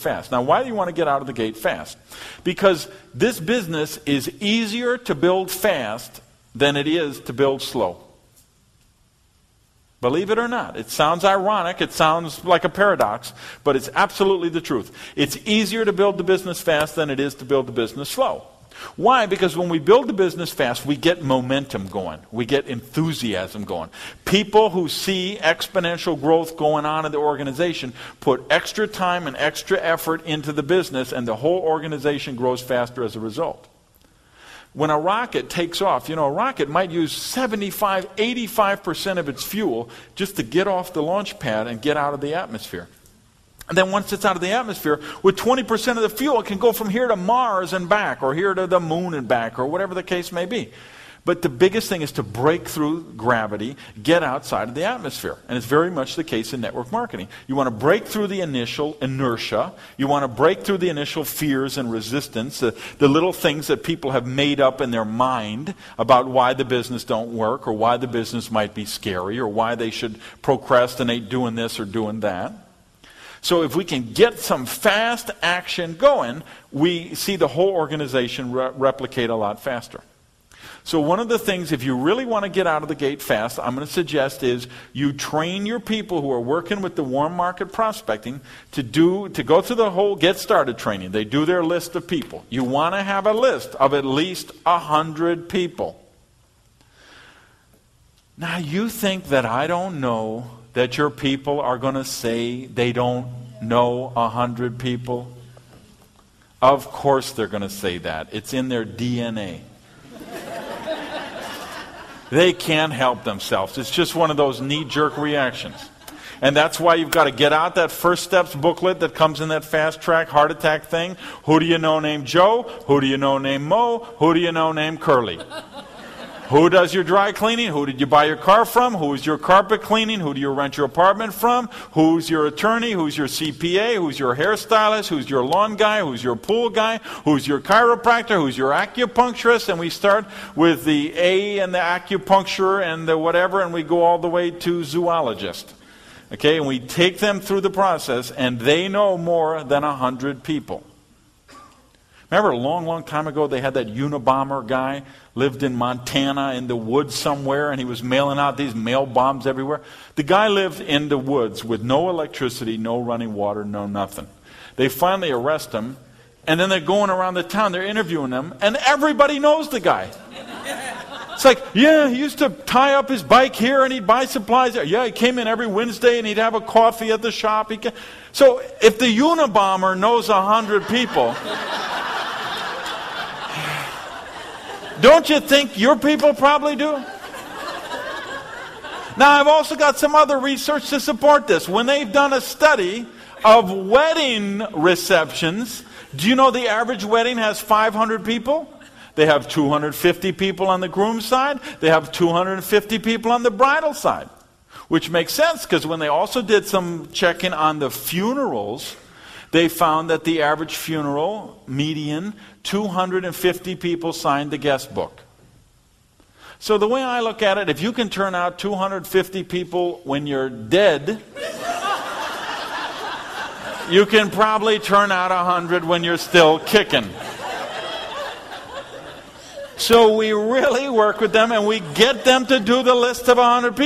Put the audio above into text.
fast. Now, why do you want to get out of the gate fast? Because this business is easier to build fast than it is to build slow. Believe it or not. It sounds ironic. It sounds like a paradox, but it's absolutely the truth. It's easier to build the business fast than it is to build the business slow. Why? Because when we build the business fast, we get momentum going. We get enthusiasm going. People who see exponential growth going on in the organization put extra time and extra effort into the business, and the whole organization grows faster as a result. When a rocket takes off, a rocket might use 75, 85% of its fuel just to get off the launch pad and get out of the atmosphere. And then once it's out of the atmosphere, with 20% of the fuel, it can go from here to Mars and back, or here to the moon and back, or whatever the case may be. But the biggest thing is to break through gravity, get outside of the atmosphere. And it's very much the case in network marketing. You want to break through the initial inertia. You want to break through the initial fears and resistance, the little things that people have made up in their mind about why the business don't work, or why the business might be scary, or why they should procrastinate doing this or doing that. So if we can get some fast action going, we see the whole organization replicate a lot faster. So one of the things, if you really want to get out of the gate fast, I'm going to suggest is you train your people who are working with the warm market prospecting to go through the whole get started training. They do their list of people. You want to have a list of at least 100 people. Now you think that I don't know that your people are going to say they don't know 100 people? Of course they're going to say that. It's in their DNA. They can't help themselves. It's just one of those knee-jerk reactions. And that's why you've got to get out that First Steps booklet that comes in that fast track heart attack thing. Who do you know named Joe? Who do you know named Mo? Who do you know named Curly? Who does your dry cleaning? Who did you buy your car from? Who's your carpet cleaning? Who do you rent your apartment from? Who's your attorney? Who's your CPA? Who's your hairstylist? Who's your lawn guy? Who's your pool guy? Who's your chiropractor? Who's your acupuncturist? And we start with the A and the acupuncture and the whatever, and we go all the way to zoologist. Okay, and we take them through the process, and they know more than 100 people. Remember a long, long time ago they had that Unabomber guy, lived in Montana in the woods somewhere, and he was mailing out these mail bombs everywhere. The guy lived in the woods with no electricity, no running water, no nothing. They finally arrest him, and then they're going around the town, they're interviewing him, and everybody knows the guy. It's like, yeah, he used to tie up his bike here and he'd buy supplies there. Yeah, he came in every Wednesday and he'd have a coffee at the shop. So if the Unabomber knows 100 people, don't you think your people probably do? Now, I've also got some other research to support this. When they've done a study of wedding receptions, do you know the average wedding has 500 people? They have 250 people on the groom's side. They have 250 people on the bridal side. Which makes sense, because when they also did some checking on the funerals, they found that the average funeral, median, 250 people signed the guest book. So the way I look at it, if you can turn out 250 people when you're dead, you can probably turn out 100 when you're still kicking. So we really work with them and we get them to do the list of 100 people.